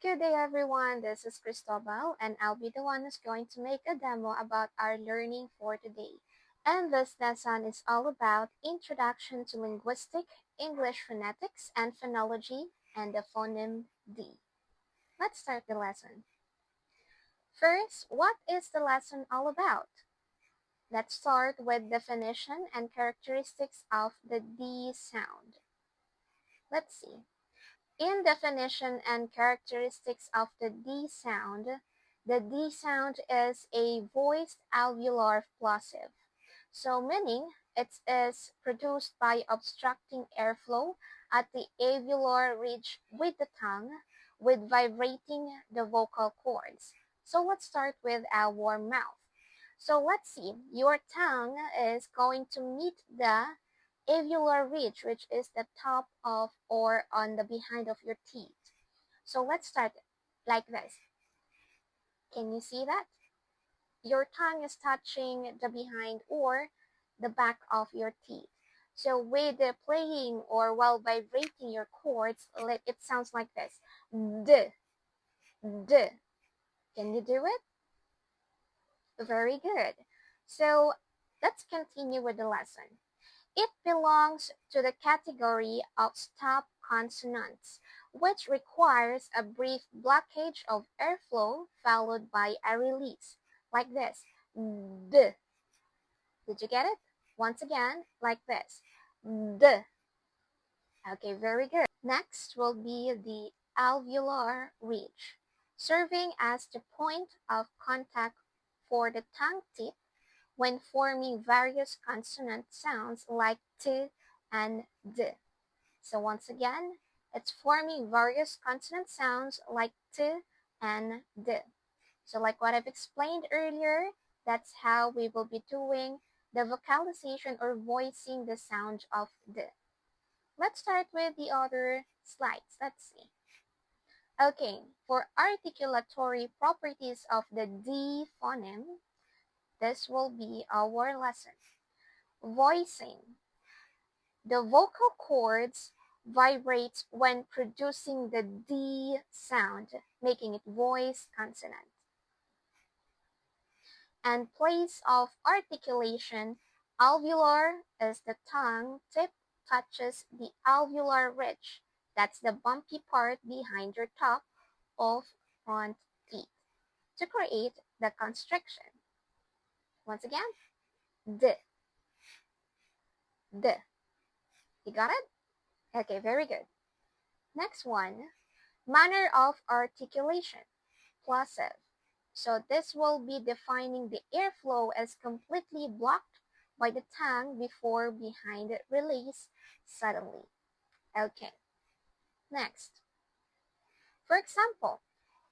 Good day everyone, this is Cristobal and I'll be the one who's going to make a demo about our learning for today. And this lesson is all about Introduction to Linguistic, English Phonetics and Phonology and the phoneme D. Let's start the lesson. First, what is the lesson all about? Let's start with definition and characteristics of the D sound. Let's see. In definition and characteristics of the D sound is a voiced alveolar plosive. So meaning it is produced by obstructing airflow at the alveolar ridge with the tongue with vibrating the vocal cords. So let's start with our mouth. So let's see, your tongue is going to meet the alveolar ridge, which is the top of or on the behind of your teeth. So let's start like this. Can you see that? Your tongue is touching the behind or the back of your teeth. So with the playing or while vibrating your cords, it sounds like this. D, D. Can you do it? Very good. So let's continue with the lesson. It belongs to the category of stop consonants, which requires a brief blockage of airflow followed by a release, like this. D. Did you get it? Once again, like this. D. Okay, very good. Next will be the alveolar ridge, serving as the point of contact for the tongue tip when forming various consonant sounds like T and D. So once again, it's forming various consonant sounds like T and D. So like what I've explained earlier, that's how we will be doing the vocalization or voicing the sound of D. Let's start with the other slides. Let's see. Okay, for articulatory properties of the D phoneme, this will be our lesson. Voicing. The vocal cords vibrate when producing the D sound, making it voice consonant. And place of articulation, alveolar is the tongue tip touches the alveolar ridge. That's the bumpy part behind your top of front teeth to create the constriction. Once again, D, D. You got it? Okay, very good. Next one, manner of articulation, plosive. So this will be defining the airflow as completely blocked by the tongue before behind release suddenly. Okay, next. For example,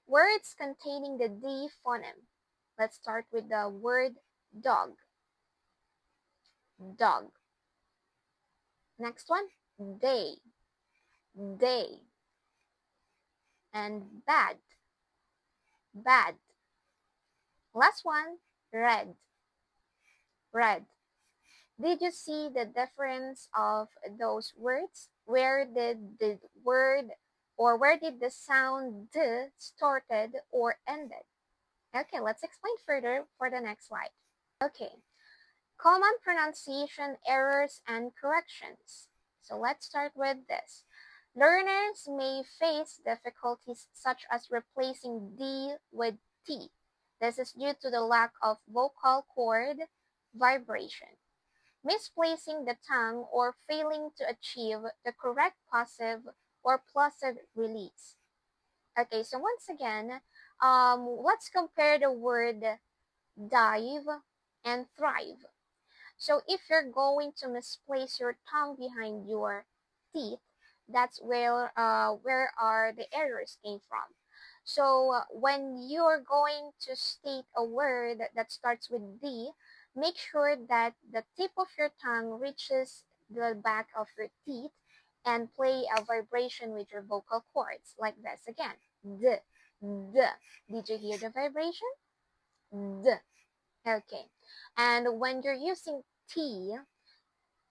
words containing the D phoneme. Let's start with the word dog. Dog. Next one, day. Day. And bad. Bad. Last one, red. Red. Did you see the difference of those words? Where did the word or where did the sound D started or ended? Okay, let's explain further for the next slide. Okay, common pronunciation errors and corrections. So let's start with this. Learners may face difficulties such as replacing D with T. This is due to the lack of vocal cord vibration, misplacing the tongue, or failing to achieve the correct passive or plosive release. Okay, so once again, let's compare the word dive and thrive. So if you're going to misplace your tongue behind your teeth, that's where are the errors came from. So when you're going to state a word that starts with D, make sure that the tip of your tongue reaches the back of your teeth and play a vibration with your vocal cords like this again. D, D. Did you hear the vibration? D. Okay. And when you're using T,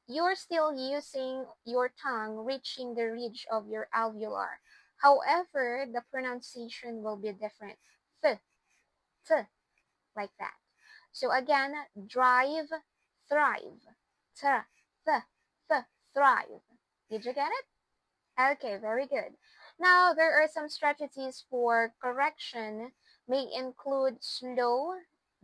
you're still using your tongue reaching the ridge of your alveolar. However, the pronunciation will be different. Th, t, like that. So again, drive, thrive. T, th, th, thrive. Did you get it? Okay, very good. Now, there are some strategies for correction may include slow,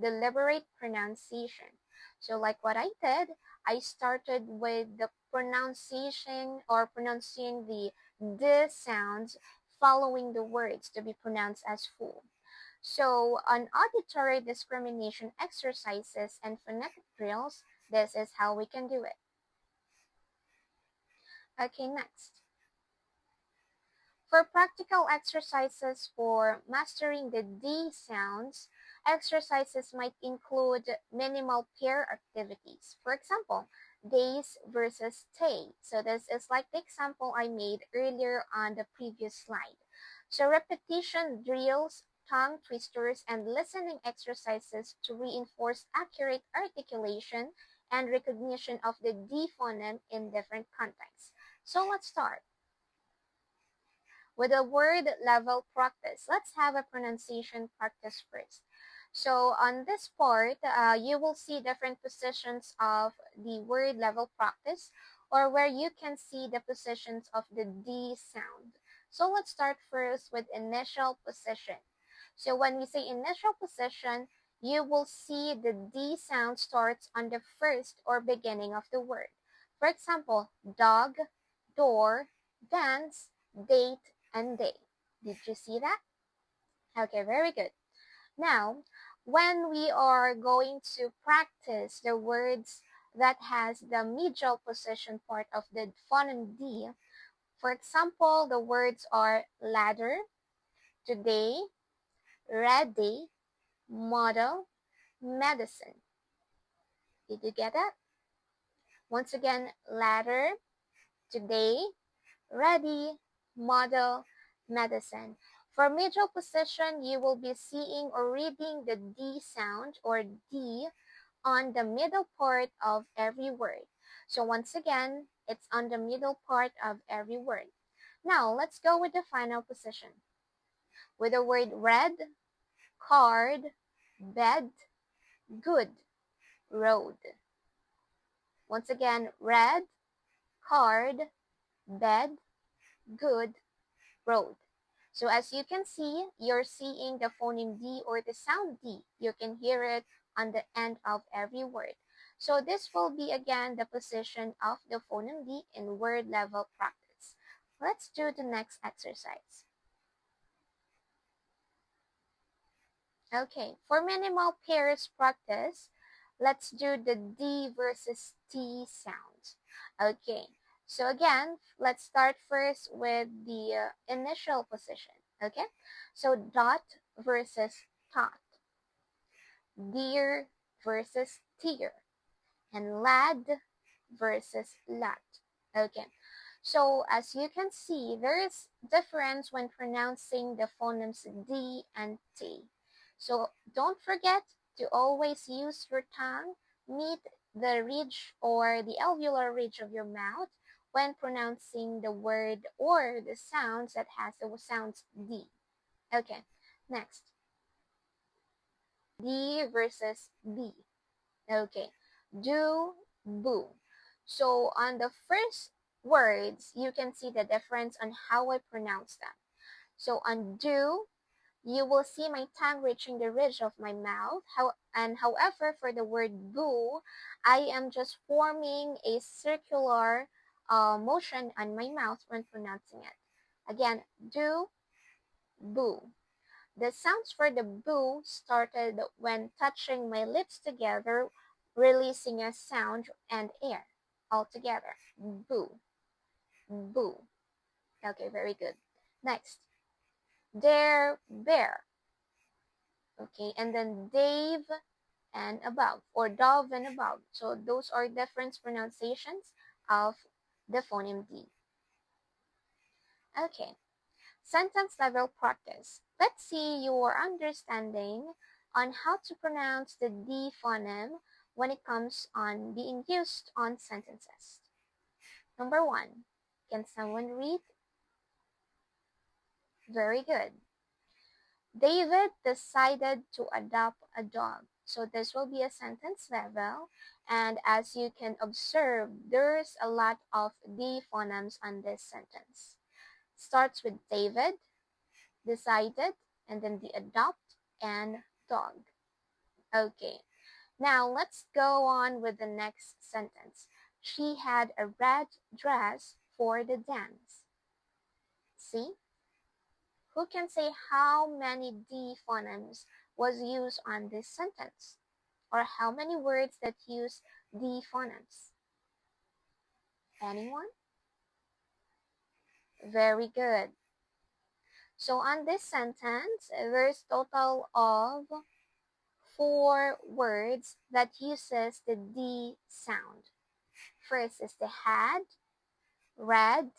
deliberate pronunciation. So like what I did, I started with the pronunciation or pronouncing the D sounds following the words to be pronounced as full. So on auditory discrimination exercises and phonetic drills, this is how we can do it. Okay, next. For practical exercises for mastering the D sounds, exercises might include minimal pair activities. For example, days versus tay. So this is like the example I made earlier on the previous slide. So repetition drills, tongue twisters, and listening exercises to reinforce accurate articulation and recognition of the D phoneme in different contexts. So let's start with a word level practice. Let's have a pronunciation practice first. So on this part, you will see different positions of the word level practice or where you can see the positions of the D sound. So let's start first with initial position. So when we say initial position, you will see the D sound starts on the first or beginning of the word. For example, dog, door, dance, date, and day. Did you see that? Okay, very good. Now, when we are going to practice the words that has the medial position part of the phoneme D, for example, the words are ladder, today, ready, model, medicine. Did you get that? Once again, ladder, today, ready, model, medicine. For middle position, you will be seeing or reading the D sound or D on the middle part of every word. So once again, it's on the middle part of every word. Now, let's go with the final position. With the word red, card, bed, good, road. Once again, red, card, bed, good, road. So as you can see, you're seeing the phoneme D or the sound D. You can hear it on the end of every word. So this will be again the position of the phoneme D in word level practice. Let's do the next exercise. Okay, for minimal pairs practice, let's do the D versus T sounds. Okay, so again, let's start first with the initial position. Okay, so dot versus tot, deer versus tear, and lad versus lat. Okay, so as you can see, there is difference when pronouncing the phonemes D and T. So don't forget to always use your tongue, meet the ridge or the alveolar ridge of your mouth when pronouncing the word or the sounds that has the sounds D. Okay, next. D versus B. Okay, do, boo. So on the first words, you can see the difference on how I pronounce them. So on do, you will see my tongue reaching the ridge of my mouth. However, for the word boo, I am just forming a circular motion on my mouth when pronouncing it. Again, do, boo. The sounds for the boo started when touching my lips together, releasing a sound and air all together. Boo, boo. Okay, very good. Next, dare, bear. Okay, and then Dave and above, or dove and above. So those are different pronunciations of the phoneme D. Okay, sentence level practice. Let's see your understanding on how to pronounce the D phoneme when it comes on being used on sentences. Number one, can someone read? Very good. David decided to adopt a dog. So this will be a sentence level. And as you can observe, there's a lot of D phonemes on this sentence. Starts with David, decided, and then the adopt and dog. Okay, now let's go on with the next sentence. She had a red dress for the dance. See? Who can say how many D phonemes was used on this sentence? Or how many words that use D phonemes? Anyone? Very good. So on this sentence, there's total of 4 words that uses the D sound. First is the had, read,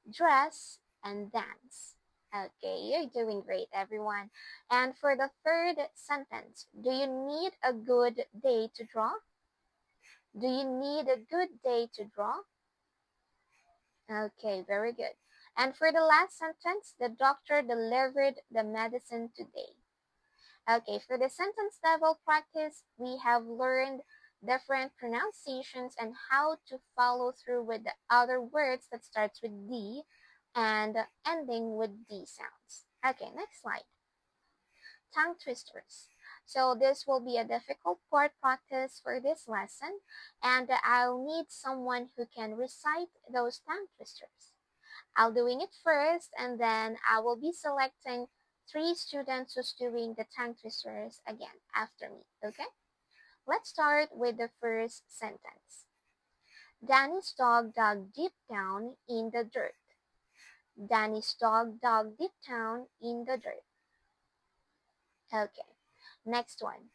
dress, and dance. Okay, you're doing great, everyone. And for the third sentence, do you need a good day to draw? Do you need a good day to draw? Okay, very good. And for the last sentence, the doctor delivered the medicine today. Okay, for the sentence level practice, we have learned different pronunciations and how to follow through with the other words that starts with D and ending with D sounds. Okay, next slide. Tongue twisters. So this will be a difficult part practice for this lesson, and I'll need someone who can recite those tongue twisters. I'll doing it first, and then I will be selecting 3 students who's doing the tongue twisters again after me, okay? Let's start with the first sentence. Danny's dog dug deep down in the dirt. Danny's dog dug deep down in the dirt. Okay, next one.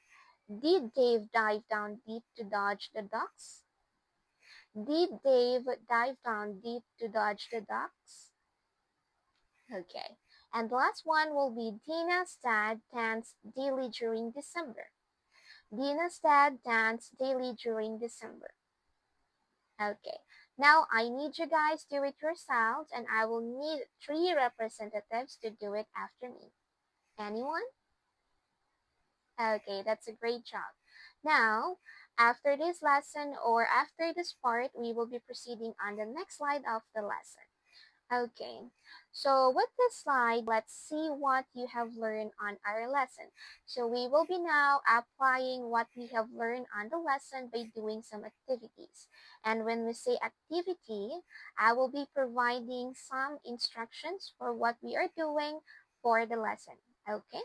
Did Dave dive down deep to dodge the ducks? Did Dave dive down deep to dodge the ducks? Okay. And the last one will be Dina's dad danced daily during December. Dina's dad danced daily during December. Okay. Now I need you guys to do it yourselves, and I will need 3 representatives to do it after me. Anyone? Okay, that's a great job. Now, after this lesson or after this part, we will be proceeding on the next slide of the lesson. Okay, so with this slide, let's see what you have learned on our lesson. So we will be now applying what we have learned on the lesson by doing some activities. And when we say activity, I will be providing some instructions for what we are doing for the lesson. Okay?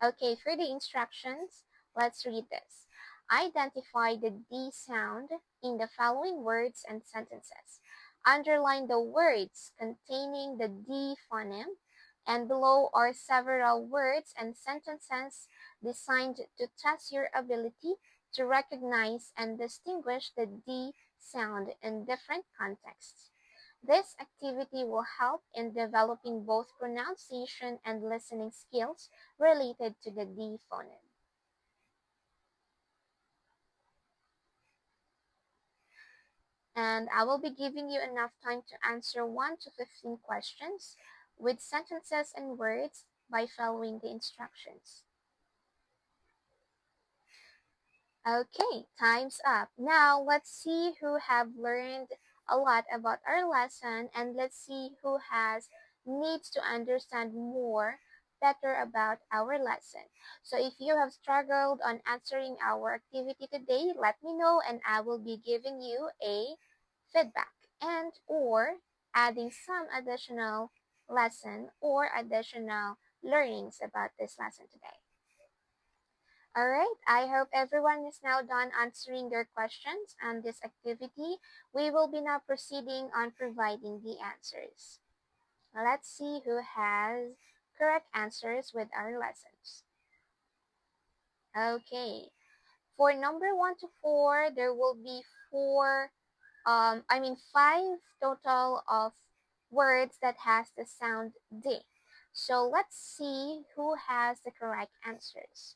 Okay, for the instructions, let's read this. Identify the D sound in the following words and sentences. Underline the words containing the D phoneme, and below are several words and sentences designed to test your ability to recognize and distinguish the D sound in different contexts. This activity will help in developing both pronunciation and listening skills related to the D phoneme. And I will be giving you enough time to answer 1 to 15 questions with sentences and words by following the instructions. Okay, time's up. Now let's see who have learned a lot about our lesson, and let's see who has needs to understand more better about our lesson. So if you have struggled on answering our activity today, let me know and I will be giving you a feedback and or adding some additional lesson or additional learnings about this lesson today. Alright, I hope everyone is now done answering their questions on this activity. We will be now proceeding on providing the answers. Let's see who has correct answers with our lessons. Okay, for number 1 to 4, there will be 5 total of words that has the sound D. So let's see who has the correct answers.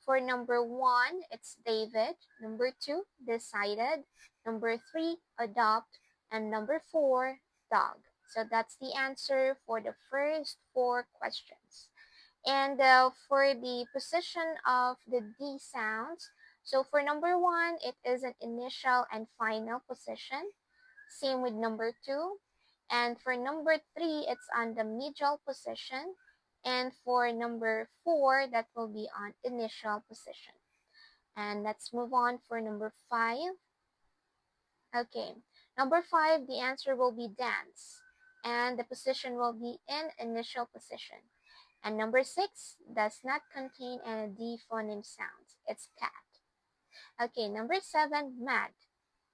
For number 1, it's David. Number 2, decided. Number 3, adopt. And number 4, dog. So that's the answer for the first four questions. And for the position of the D sounds, so for number one, it is an initial and final position. Same with number two. And for number three, it's on the medial position. And for number four, that will be on initial position. And let's move on for number five. Okay, number five, the answer will be dance. And the position will be in initial position. And number six does not contain any D phoneme sounds. It's cat. Okay, number seven, mad.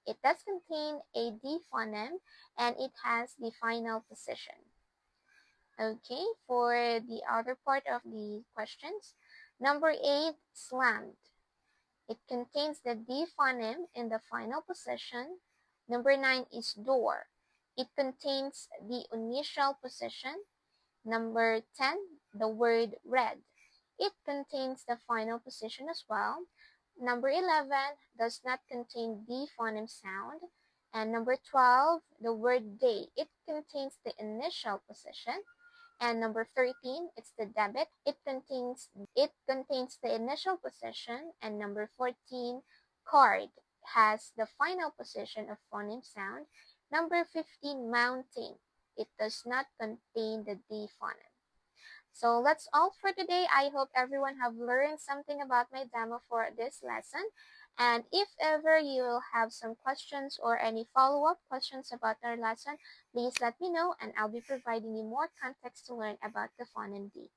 It does contain a D phoneme and it has the final position. Okay, for the other part of the questions, number eight, slammed. It contains the D phoneme in the final position. Number nine is door. It contains the initial position. Number 10, the word red. It contains the final position as well. Number 11 does not contain the phoneme sound. And number 12, the word day. It contains the initial position. And number 13, it's the debit. It contains the initial position. And number 14, card, has the final position of phoneme sound. Number 15, mountain. It does not contain the D phoneme. So that's all for today. I hope everyone have learned something about my demo for this lesson. And if ever you will have some questions or any follow-up questions about our lesson, please let me know and I'll be providing you more context to learn about the phoneme D.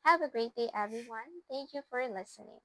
Have a great day, everyone. Thank you for listening.